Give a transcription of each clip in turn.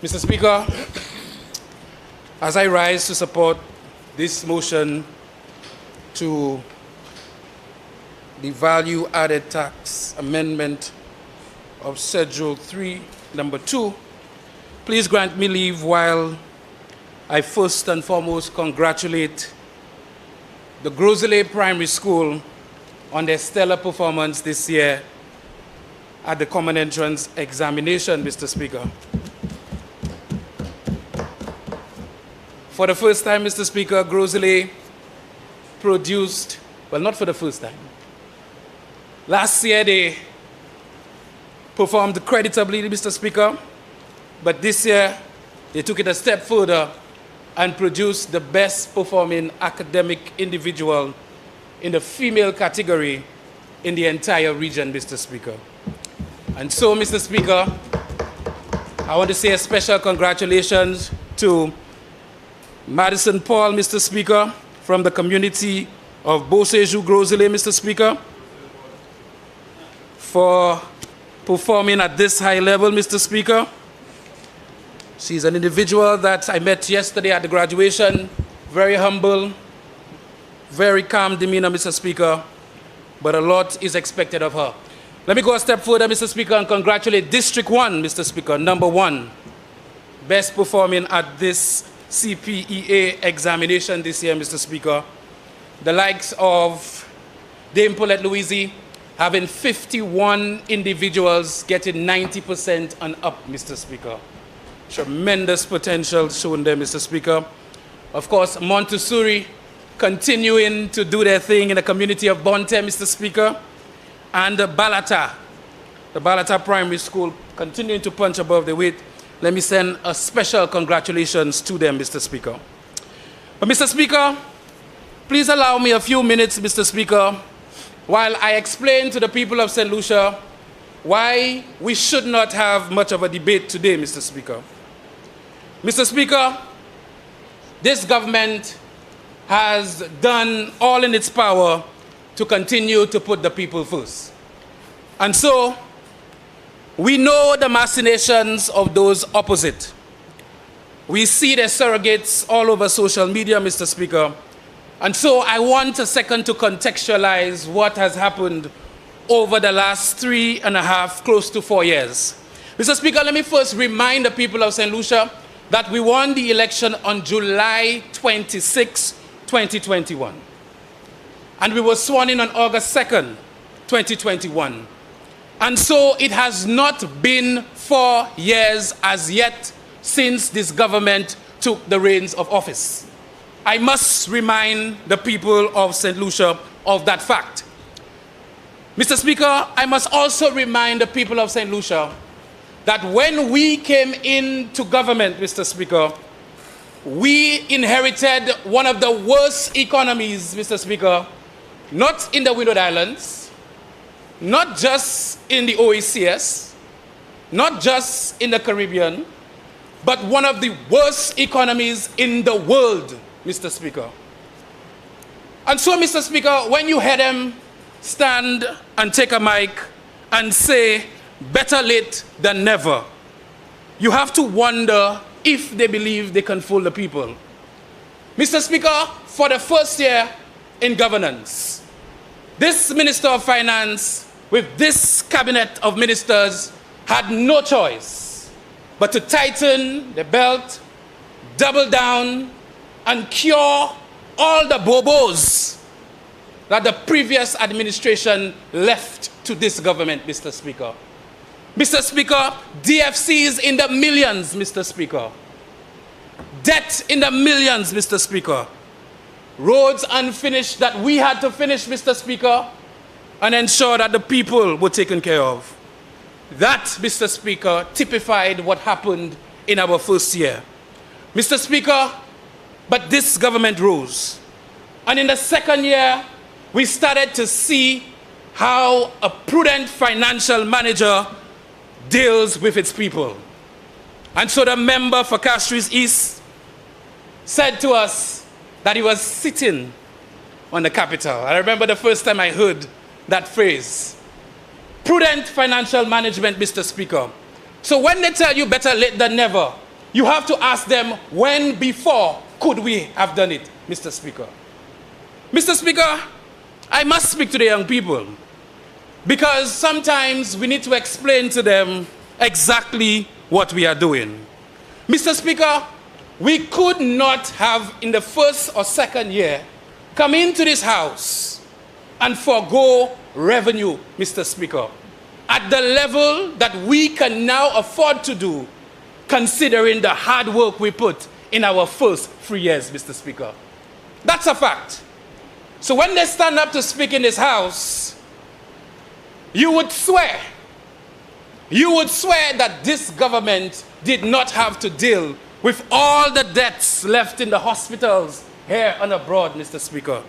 Mr. Speaker, as I rise to support this motion to the value-added tax amendment of Schedule 3, number 2, please grant me leave while I first and foremost congratulate the Grosley Primary School on their stellar performance this year at the Common Entrance Examination, Mr. Speaker. For the first time, Mr. Speaker, Grosley produced, well, not for the first time. Last year, they performed creditably, Mr. Speaker, but this year, they took it a step further and produced the best performing academic individual in the female category in the entire region, Mr. Speaker. And so, Mr. Speaker, I want to say a special congratulations to Madison Paul, Mr. Speaker, from the community of Beausejour Grosley, Mr. Speaker, for performing at this high level, Mr. Speaker. She's an individual that I met yesterday at the graduation, very humble, very calm demeanor, Mr. Speaker, but a lot is expected of her. Let me go a step further, Mr. Speaker, and congratulate District 1, Mr. Speaker, number 1, best performing at this CPEA examination this year, Mr. Speaker. The likes of Dame Paulette Louisi having 51 individuals getting 90% and up, Mr. Speaker. Tremendous potential shown there, Mr. Speaker. Of course, Montessori continuing to do their thing in the community of Bonte, Mr. Speaker. And the Balata Primary School continuing to punch above the weight. Let me send a special congratulations to them, Mr. Speaker. But, Mr. Speaker, please allow me a few minutes, Mr. Speaker, while I explain to the people of St. Lucia why we should not have much of a debate today, Mr. Speaker. Mr. Speaker, this government has done all in its power to continue to put the people first. And so, we know the machinations of those opposite. We see their surrogates all over social media, Mr. Speaker. And so I want a second to contextualize what has happened over the last 3.5, close to 4 years. Mr. Speaker, let me first remind the people of St. Lucia that we won the election on July 26, 2021. And we were sworn in on August 2nd, 2021. And so it has not been 4 years as yet since this government took the reins of office. I must remind the people of St. Lucia of that fact. Mr. Speaker, I must also remind the people of St. Lucia that when we came into government, Mr. Speaker, we inherited one of the worst economies, Mr. Speaker, not in the Windward Islands, not just in the OECS, not just in the Caribbean, but one of the worst economies in the world, Mr. Speaker. And so, Mr. Speaker, when you hear them stand and take a mic and say, better late than never, you have to wonder if they believe they can fool the people. Mr. Speaker, for the first year in governance, this Minister of Finance, with this cabinet of ministers, had no choice but to tighten the belt, double down, and cure all the bobos that the previous administration left to this government, Mr. Speaker. Mr. Speaker, DFCs in the millions, Mr. Speaker. Debt in the millions, Mr. Speaker. Roads unfinished that we had to finish, Mr. Speaker, and ensure that the people were taken care of. That, Mr. Speaker, typified what happened in our first year. Mr. Speaker, but this government rose. And in the second year, we started to see how a prudent financial manager deals with its people. And so the member for Castries East said to us that he was sitting on the capital. I remember the first time I heard that phrase. Prudent financial management, Mr. Speaker. So when they tell you better late than never, You have to ask them, when before could we have done it, Mr. Speaker? Mr. Speaker, I must speak to the young people because sometimes we need to explain to them exactly what we are doing. Mr. Speaker, we could not have in the first or second year come into this house and forego revenue, Mr. Speaker, at the level that we can now afford to do, considering the hard work we put in our first 3 years, Mr. Speaker. That's a fact. So when they stand up to speak in this house, you would swear that this government did not have to deal with all the debts left in the hospitals here and abroad, Mr. Speaker.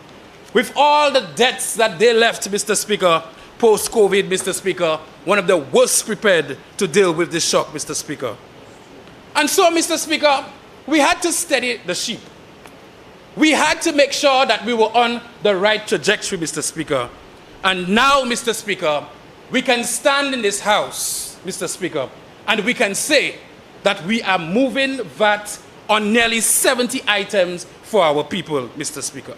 With all the debts that they left, Mr. Speaker, post-COVID, Mr. Speaker, one of the worst prepared to deal with this shock, Mr. Speaker. And so, Mr. Speaker, we had to steady the sheep. We had to make sure that we were on the right trajectory, Mr. Speaker. And now, Mr. Speaker, we can stand in this house, Mr. Speaker, and we can say that we are moving VAT on nearly 70 items for our people, Mr. Speaker.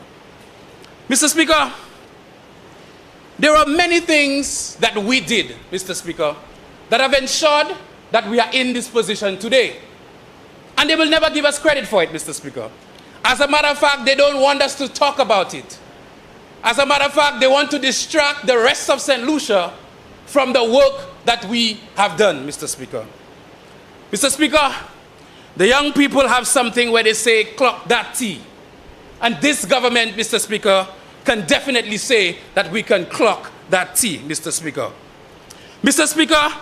Mr. Speaker, there are many things that we did, Mr. Speaker, that have ensured that we are in this position today. And they will never give us credit for it, Mr. Speaker. As a matter of fact, they don't want us to talk about it. As a matter of fact, they want to distract the rest of St. Lucia from the work that we have done, Mr. Speaker. Mr. Speaker, the young people have something where they say, clock that T. And this government, Mr. Speaker, can definitely say that we can clock that T, Mr. Speaker. Mr. Speaker,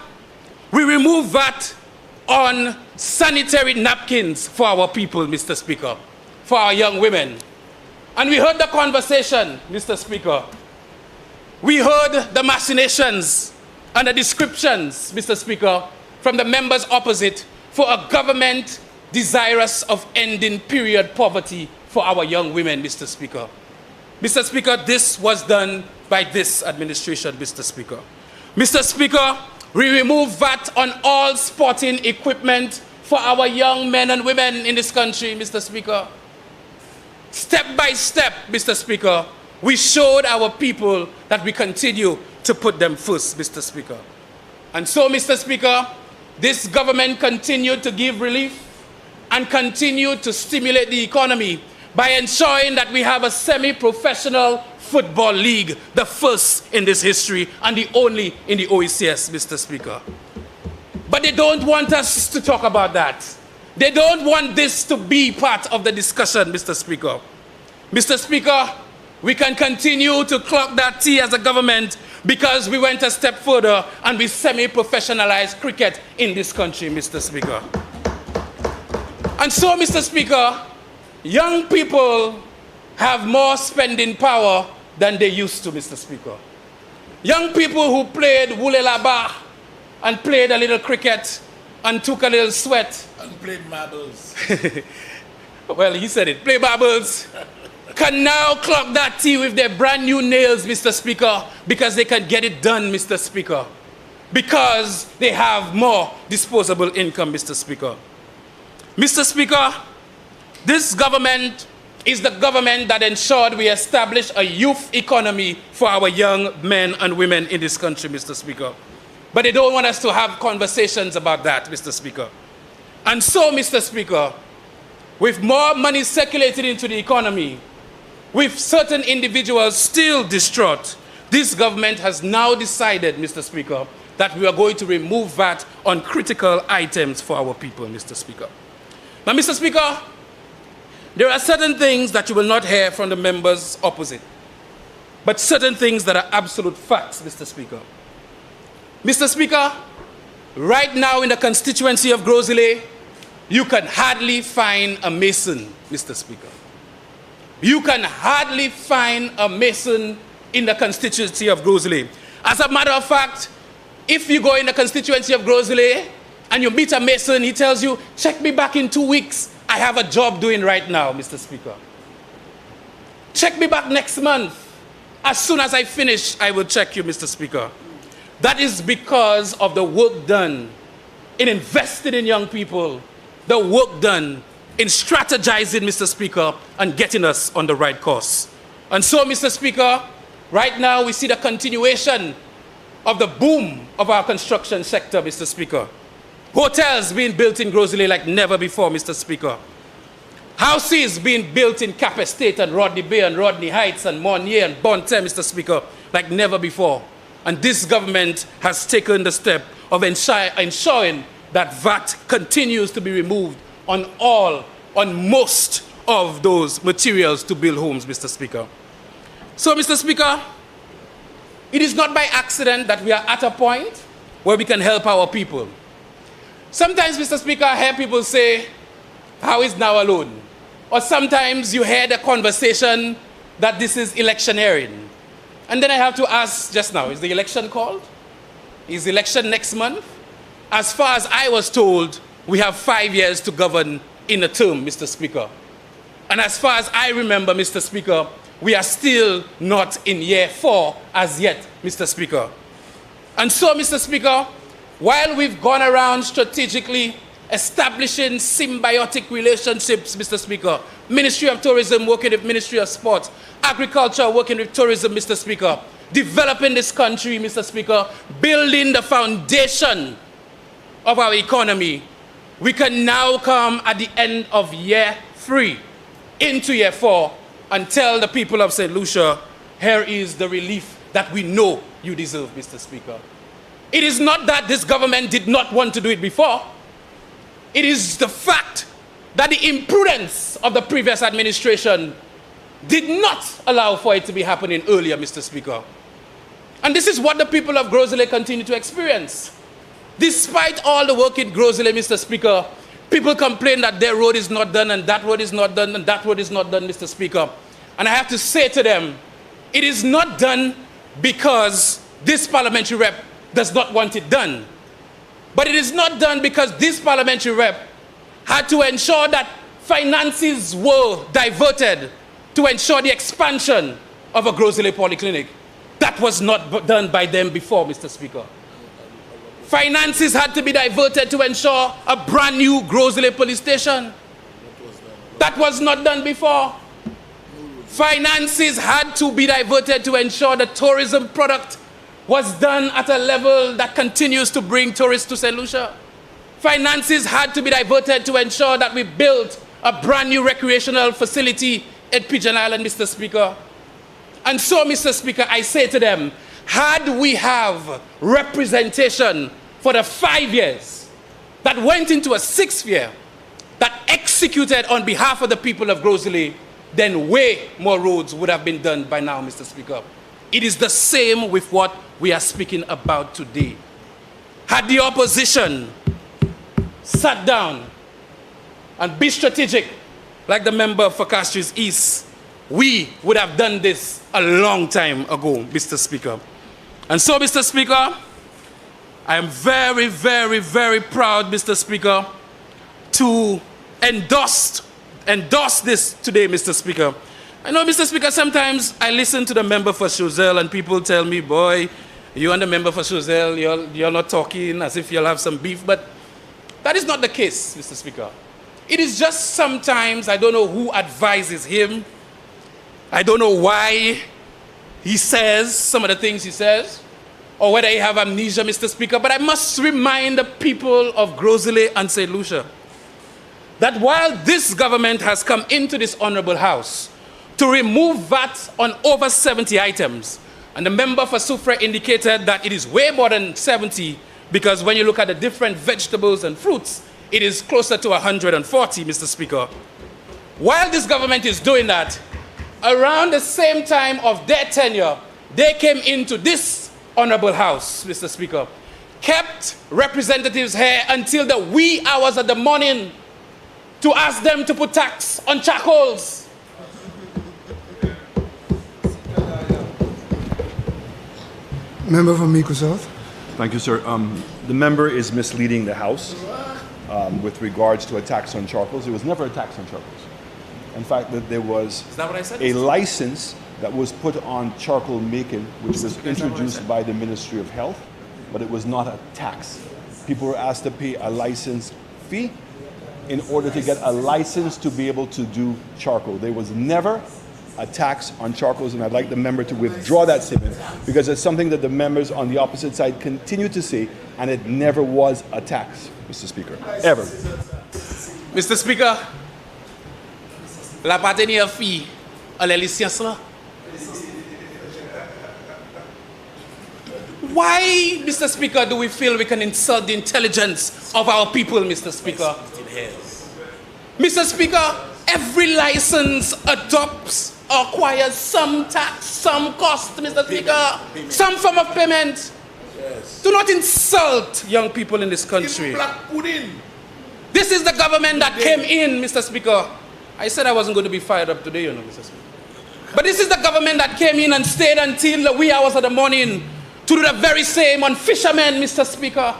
we remove VAT on sanitary napkins for our people, Mr. Speaker, for our young women. And we heard the conversation, Mr. Speaker. We heard the machinations and the descriptions, Mr. Speaker, from the members opposite for a government desirous of ending period poverty for our young women, Mr. Speaker. Mr. Speaker, this was done by this administration, Mr. Speaker. Mr. Speaker, we remove VAT on all sporting equipment for our young men and women in this country, Mr. Speaker. Step by step, Mr. Speaker, we showed our people that we continue to put them first, Mr. Speaker. And so, Mr. Speaker, this government continued to give relief and continued to stimulate the economy by ensuring that we have a semi-professional football league, the first in this history and the only in the OECS, Mr. Speaker. But they don't want us to talk about that. They don't want this to be part of the discussion, Mr. Speaker. Mr. Speaker, we can continue to clock that T as a government because we went a step further and we semi-professionalized cricket in this country, Mr. Speaker. And so, Mr. Speaker, young people have more spending power than they used to, Mr. Speaker. Young people who played wulelaba and played a little cricket and took a little sweat. And played marbles. Well, he said it. Play marbles. Can now clock that T with their brand new nails, Mr. Speaker, because they can get it done, Mr. Speaker. Because they have more disposable income, Mr. Speaker. Mr. Speaker, this government is the government that ensured we establish a youth economy for our young men and women in this country, Mr. Speaker. But they don't want us to have conversations about that, Mr. Speaker. And so, Mr. Speaker, with more money circulated into the economy, with certain individuals still distraught, this government has now decided, Mr. Speaker, that we are going to remove VAT on critical items for our people, Mr. Speaker. Now, Mr. Speaker, there are certain things that you will not hear from the members opposite, but certain things that are absolute facts, Mr. Speaker. Mr. Speaker, right now in the constituency of Grosile, you can hardly find a mason, Mr. Speaker. You can hardly find a mason in the constituency of Grosile. As a matter of fact, if you go in the constituency of Grosile and you meet a mason, he tells you, check me back in 2 weeks. I have a job doing right now, Mr. Speaker. Check me back next month. As soon as I finish, I will check you, Mr. Speaker. That is because of the work done in investing in young people the work done in strategizing, Mr. Speaker, and getting us on the right course. And so, Mr. Speaker, right now we see the continuation of the boom of our construction sector, Mr. Speaker. Hotels being built in Grosley like never before, Mr. Speaker. Houses being built in Cap Estate and Rodney Bay and Rodney Heights and Monnier and Bonte, Mr. Speaker, like never before. And this government has taken the step of ensuring that VAT continues to be removed on most of those materials to build homes, Mr. Speaker. So, Mr. Speaker, it is not by accident that we are at a point where we can help our people. Sometimes, Mr. Speaker, I hear people say, how is now alone? Or sometimes you hear the conversation that this is electioneering. And then I have to ask just now, is the election called? Is the election next month? As far as I was told, we have 5 years to govern in a term, Mr. Speaker. And as far as I remember, Mr. Speaker, we are still not in year 4 as yet, Mr. Speaker. And so, Mr. Speaker, while we've gone around strategically establishing symbiotic relationships, Mr. Speaker, Ministry of Tourism working with Ministry of Sport, Agriculture working with Tourism, Mr. Speaker, developing this country, Mr. Speaker, building the foundation of our economy, we can now come at the end of year 3 into year 4 and tell the people of St. Lucia, here is the relief that we know you deserve, Mr. Speaker. It is not that this government did not want to do it before. It is the fact that the imprudence of the previous administration did not allow for it to be happening earlier, Mr. Speaker. And this is what the people of Grosley continue to experience. Despite all the work in Grosley, Mr. Speaker, people complain that their road is not done and that road is not done and that road is not done, Mr. Speaker. And I have to say to them, it is not done because this parliamentary rep does not want it done. But it is not done because this parliamentary rep had to ensure that finances were diverted to ensure the expansion of a Grosley Polyclinic. That was not done by them before, Mr. Speaker. Finances had to be diverted to ensure a brand new Grosley police station. That was not done before. Finances had to be diverted to ensure the tourism product was done at a level that continues to bring tourists to St. Lucia. Finances had to be diverted to ensure that we built a brand new recreational facility at Pigeon Island, Mr. Speaker. And so, Mr. Speaker, I say to them, had we have representation for the 5 years that went into a 6th year, that executed on behalf of the people of Grosley, then way more roads would have been done by now, Mr. Speaker. It is the same with what we are speaking about today. Had the opposition sat down and be strategic, like the member for Castries East, we would have done this a long time ago, Mr. Speaker. And so, Mr. Speaker, I am very, very, very proud, Mr. Speaker, to endorse this today, Mr. Speaker. I know, Mr. Speaker, sometimes I listen to the member for Choiseul and people tell me, boy, you and the member for Choiseul, you're not talking as if you'll have some beef, but that is not the case, Mr. Speaker. It is just sometimes, I don't know who advises him. I don't know why he says some of the things he says, or whether he have amnesia, Mr. Speaker, but I must remind the people of Grosley and St. Lucia that while this government has come into this honorable house to remove VAT on over 70 items, and the member for Soufrière indicated that it is way more than 70 because when you look at the different vegetables and fruits, it is closer to 140, Mr. Speaker. While this government is doing that, around the same time of their tenure, they came into this honorable house, Mr. Speaker, kept representatives here until the wee hours of the morning to ask them to put tax on charcoals. Member from Miko South. Thank you, sir. The member is misleading the House with regards to a tax on charcoals. There was never a tax on charcoals. In fact, there was a license that was put on charcoal making, which was introduced by the Ministry of Health, but it was not a tax. People were asked to pay a license fee, in order to get a license to be able to do charcoal. There was never a tax on charcoals, and I'd like the member to withdraw that statement because it's something that the members on the opposite side continue to say, and it never was a tax, Mr. Speaker, ever. Mr. Speaker, la partenaire fille à la licence là. Why, Mr. Speaker, do we feel we can insult the intelligence of our people, Mr. Speaker? Mr. Speaker, every license adopts or acquires some tax, some cost, Mr. Speaker, some form of payment. Yes. Do not insult young people in this country. This is the government that came in, Mr. Speaker. I said I wasn't going to be fired up today, you know, Mr. Speaker. But this is the government that came in and stayed until the wee hours of the morning to do the very same on fishermen, Mr. Speaker.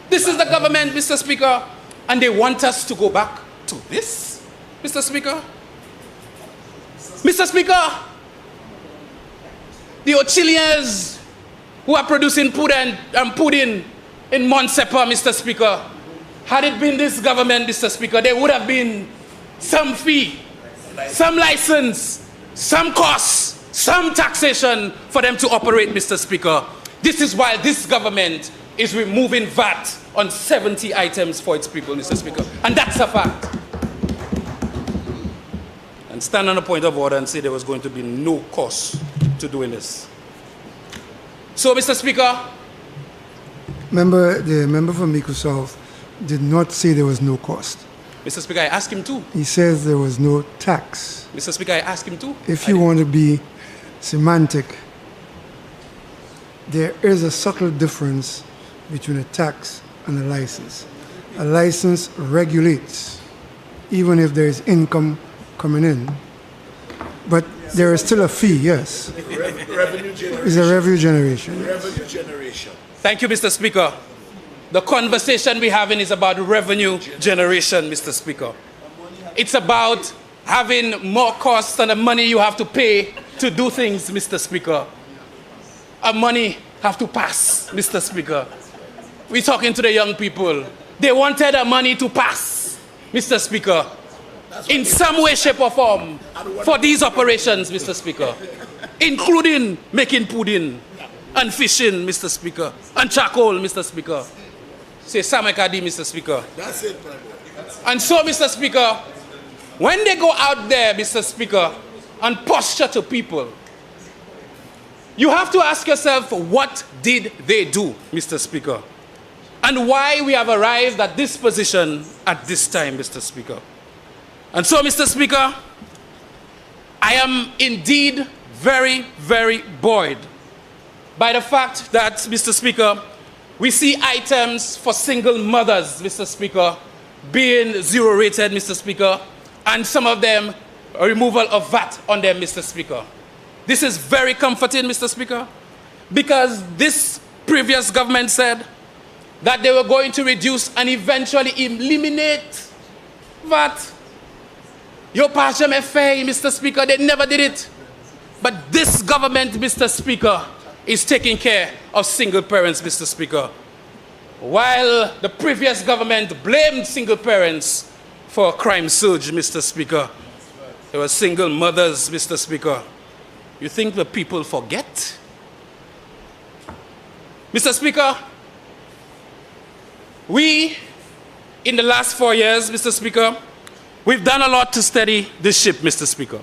This is the government, Mr. Speaker, and they want us to go back to this, Mr. Speaker. Mr. Speaker, the Chileans who are producing pudding in Montsepa, Mr. Speaker, had it been this government, Mr. Speaker, there would have been some fee, some license, some costs, some taxation for them to operate, Mr. Speaker. This is why this government is removing VAT on 70 items for its people, Mr. Speaker. And that's a fact. And stand on a point of order and say there was going to be no cost to doing this. So, Mr. Speaker. The member from Miko South did not say there was no cost. Mr. Speaker, I asked him to. He says there was no tax. Mr. Speaker, I asked him to. If you want to be semantic, there is a subtle difference between a tax and a license. A license regulates, even if there is income coming in. But there is still a fee, yes. Revenue generation. It's a revenue generation. Revenue generation. Thank you, Mr. Speaker. The conversation we're having is about revenue generation, Mr. Speaker. It's about having more costs than the money you have to pay to do things, Mr. Speaker. Our money have to pass, Mr. Speaker. We're talking to the young people. They wanted our money to pass, Mr. Speaker, in some way, shape, or form for these operations, Mr. Speaker, including making pudding and fishing, Mr. Speaker, and charcoal, Mr. Speaker. Say Samekadi, Mr. Speaker. That's it, brother. And so, Mr. Speaker, when they go out there, Mr. Speaker, and posture to people, you have to ask yourself, what did they do, Mr. Speaker? And why we have arrived at this position at this time, Mr. Speaker. And so, Mr. Speaker, I am indeed very, very buoyed by the fact that, Mr. Speaker, we see items for single mothers, Mr. Speaker, being zero rated, Mr. Speaker, and some of them a removal of VAT on them, Mr. Speaker. This is very comforting, Mr. Speaker, because this previous government said that they were going to reduce and eventually eliminate VAT. Your passion may fail, Mr. Speaker, they never did it. But this government, Mr. Speaker, is taking care of single parents, Mr. Speaker. While the previous government blamed single parents for a crime surge, Mr. Speaker. There were single mothers, Mr. Speaker. You think the people forget? Mr. Speaker, we, in the last 4 years, Mr. Speaker, we've done a lot to steady this ship, Mr. Speaker.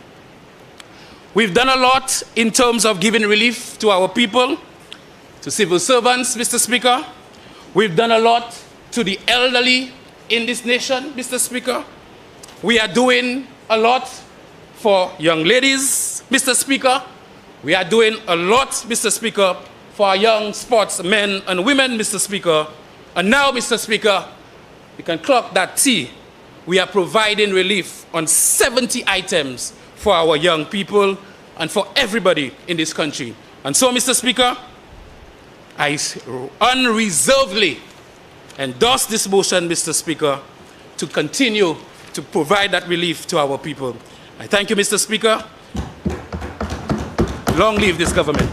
We've done a lot in terms of giving relief to our people, to civil servants, Mr. Speaker. We've done a lot to the elderly in this nation, Mr. Speaker. We are doing a lot for young ladies, Mr. Speaker. We are doing a lot, Mr. Speaker, for our young sportsmen and women, Mr. Speaker. And now, Mr. Speaker, you can clock that T. We are providing relief on 70 items for our young people and for everybody in this country. And so, Mr. Speaker, I unreservedly endorse this motion, Mr. Speaker, to continue to provide that relief to our people. I thank you, Mr. Speaker. Long live this government.